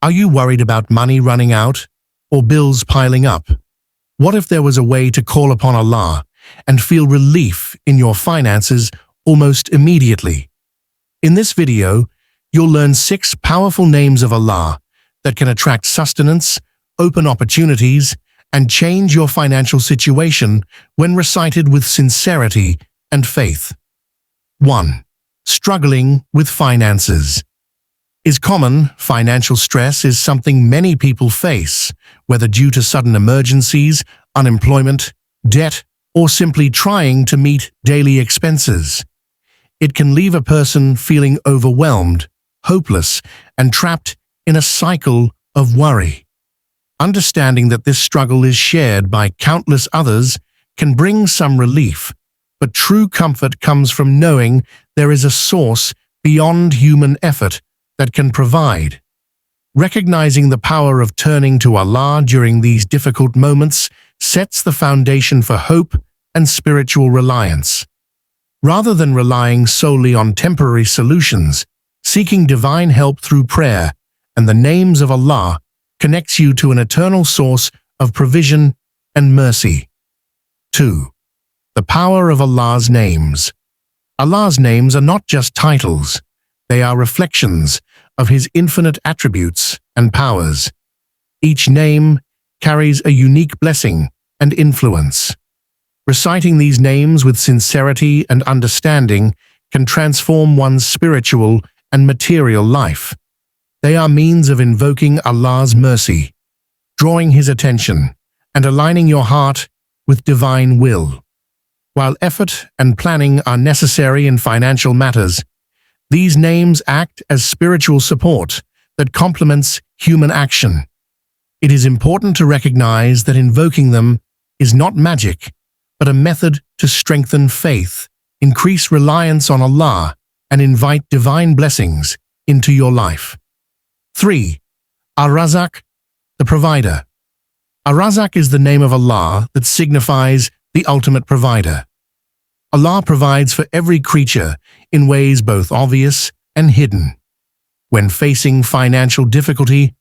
Are you worried about money running out or bills piling up? What if there was a way to call upon Allah and feel relief in your finances almost immediately? In this video, you'll learn 6 powerful names of Allah that can attract sustenance, open opportunities, and change your financial situation when recited with sincerity and faith. 1. Struggling with finances. Is common. Financial stress is something many people face, whether due to sudden emergencies, unemployment, debt, or simply trying to meet daily expenses. It can leave a person feeling overwhelmed, hopeless, and trapped in a cycle of worry. Understanding that this struggle is shared by countless others can bring some relief, but true comfort comes from knowing there is a source beyond human effort that can provide. Recognizing the power of turning to Allah during these difficult moments sets the foundation for hope and spiritual reliance. Rather than relying solely on temporary solutions, seeking divine help through prayer and the names of Allah connects you to an eternal source of provision and mercy. 2. The power of Allah's names. Allah's names are not just titles, they are reflections of His infinite attributes and powers. Each name carries a unique blessing and influence. Reciting these names with sincerity and understanding can transform one's spiritual and material life. They are means of invoking Allah's mercy, drawing His attention, and aligning your heart with divine will. While effort and planning are necessary in financial matters, these names act as spiritual support that complements human action. It is important to recognize that invoking them is not magic, but a method to strengthen faith, increase reliance on Allah, and invite divine blessings into your life. 3. Ar-Razzaq, the provider. Ar-Razzaq is the name of Allah that signifies the ultimate provider. Allah provides for every creature in ways both obvious and hidden. When facing financial difficulty,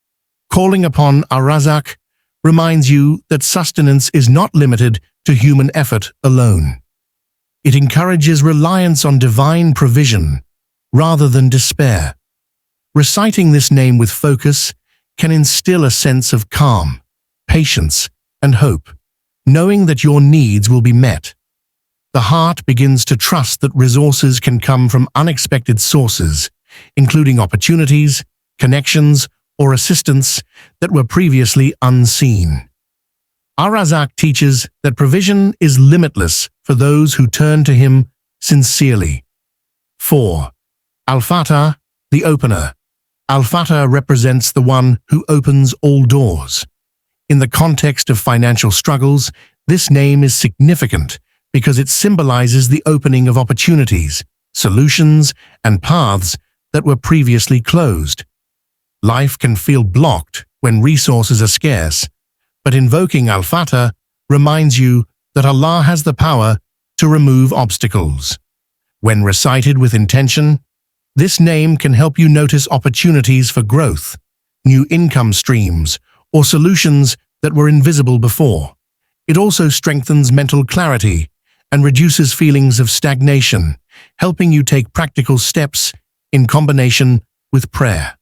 calling upon Ar-Razzaq reminds you that sustenance is not limited to human effort alone. It encourages reliance on divine provision rather than despair. Reciting this name with focus can instill a sense of calm, patience, and hope, knowing that your needs will be met. The heart begins to trust that resources can come from unexpected sources, including opportunities, connections, or assistance that were previously unseen. Ar-Razzaq teaches that provision is limitless for those who turn to Him sincerely. 4. Al-Fattah, the opener. Al-Fattah represents the one who opens all doors. In the context of financial struggles, this name is significant because it symbolizes the opening of opportunities, solutions, and paths that were previously closed. Life can feel blocked when resources are scarce, but invoking Al-Fattah reminds you that Allah has the power to remove obstacles. When recited with intention, this name can help you notice opportunities for growth, new income streams, or solutions that were invisible before. It also strengthens mental clarity and reduces feelings of stagnation, helping you take practical steps in combination with prayer.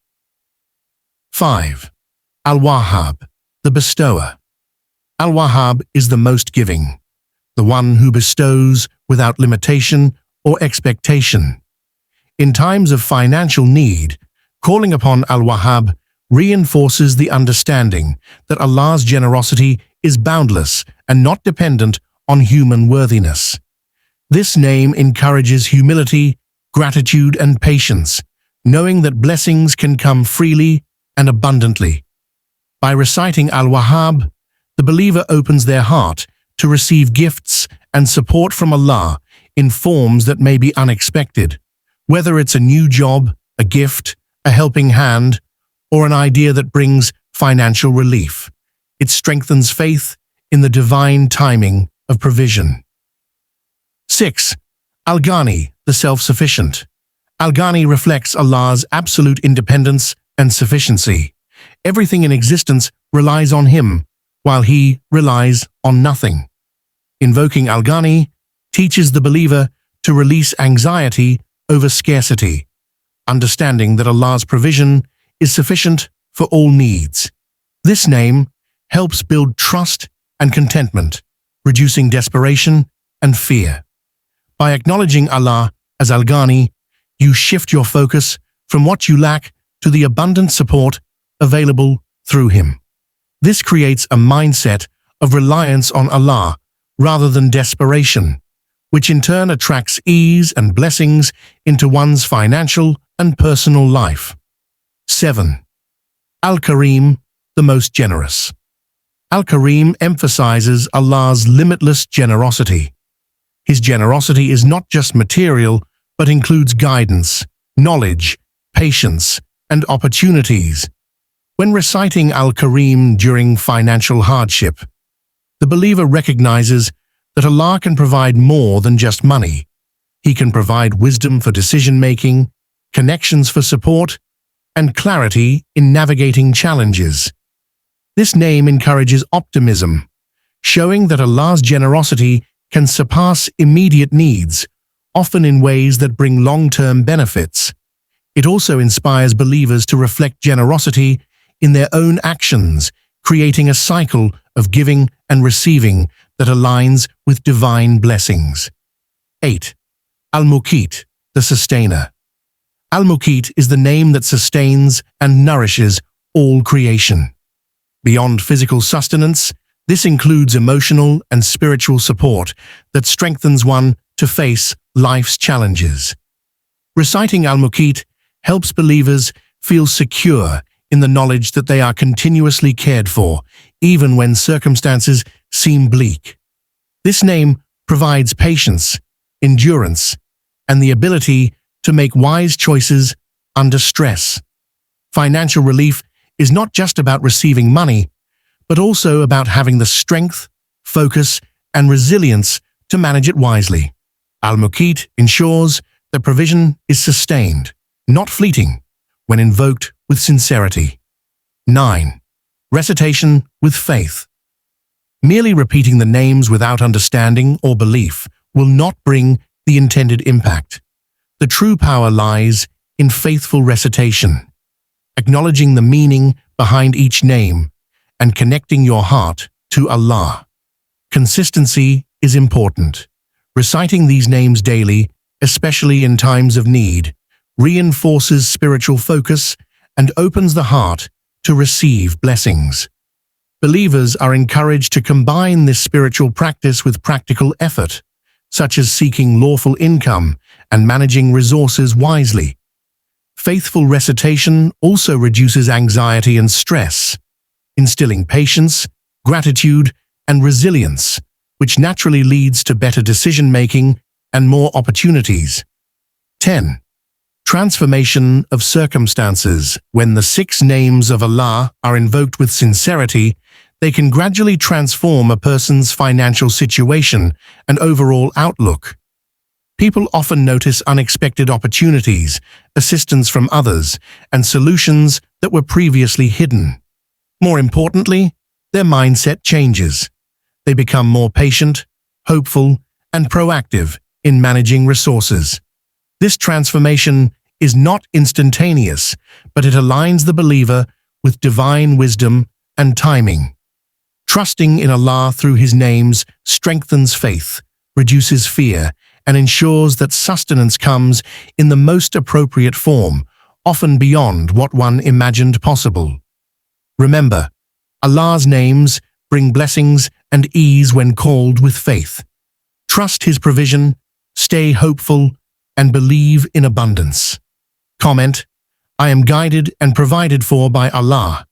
5. Al-Wahhab, the bestower. Al-Wahhab is the most giving, the one who bestows without limitation or expectation. In times of financial need, calling upon Al-Wahhab reinforces the understanding that Allah's generosity is boundless and not dependent on human worthiness. This name encourages humility, gratitude, and patience, knowing that blessings can come freely and abundantly. By reciting Al-Wahhab, the believer opens their heart to receive gifts and support from Allah in forms that may be unexpected. Whether it's a new job, a gift, a helping hand, or an idea that brings financial relief, it strengthens faith in the divine timing of provision. 6. Al-Ghani, the self-sufficient. Al-Ghani reflects Allah's absolute independence and sufficiency. Everything in existence relies on him, while he relies on nothing. Invoking Al-Ghani teaches the believer to release anxiety over scarcity, understanding that Allah's provision is sufficient for all needs. This name helps build trust and contentment, reducing desperation and fear. By acknowledging Allah as Al-Ghani, you shift your focus from what you lack to the abundant support available through him. This creates a mindset of reliance on Allah rather than desperation, which in turn attracts ease and blessings into one's financial and personal life. 7. Al-Kareem, the most generous. Al-Kareem emphasizes Allah's limitless generosity. His generosity is not just material, but includes guidance, knowledge, patience, and opportunities. When reciting Al-Kareem during financial hardship, the believer recognizes that Allah can provide more than just money. He can provide wisdom for decision-making, connections for support, and clarity in navigating challenges. This name encourages optimism, showing that Allah's generosity can surpass immediate needs, often in ways that bring long-term benefits. It also inspires believers to reflect generosity in their own actions, creating a cycle of giving and receiving that aligns with divine blessings. 8. Al-Muqeet, the sustainer. Al-Muqeet is the name that sustains and nourishes all creation. Beyond physical sustenance, this includes emotional and spiritual support that strengthens one to face life's challenges. Reciting Al-Muqeet helps believers feel secure in the knowledge that they are continuously cared for, even when circumstances seem bleak. This name provides patience, endurance, and the ability to make wise choices under stress. Financial relief is not just about receiving money, but also about having the strength, focus, and resilience to manage it wisely. Al-Muqeet ensures that provision is sustained, not fleeting, when invoked with sincerity. 9. Recitation with faith. Merely repeating the names without understanding or belief will not bring the intended impact. The true power lies in faithful recitation, acknowledging the meaning behind each name and connecting your heart to Allah. Consistency is important. Reciting these names daily, especially in times of need, reinforces spiritual focus and opens the heart to receive blessings. Believers are encouraged to combine this spiritual practice with practical effort, such as seeking lawful income and managing resources wisely. Faithful recitation also reduces anxiety and stress, instilling patience, gratitude, and resilience, which naturally leads to better decision-making and more opportunities. 10. Transformation of circumstances. When the 6 names of Allah are invoked with sincerity, they can gradually transform a person's financial situation and overall outlook. People often notice unexpected opportunities, assistance from others, and solutions that were previously hidden. More importantly, their mindset changes. They become more patient, hopeful, and proactive in managing resources. This transformation is not instantaneous, but it aligns the believer with divine wisdom and timing. Trusting in Allah through His names strengthens faith, reduces fear, and ensures that sustenance comes in the most appropriate form, often beyond what one imagined possible. Remember, Allah's names bring blessings and ease when called with faith. Trust His provision, stay hopeful, and believe in abundance. Comment: I am guided and provided for by Allah.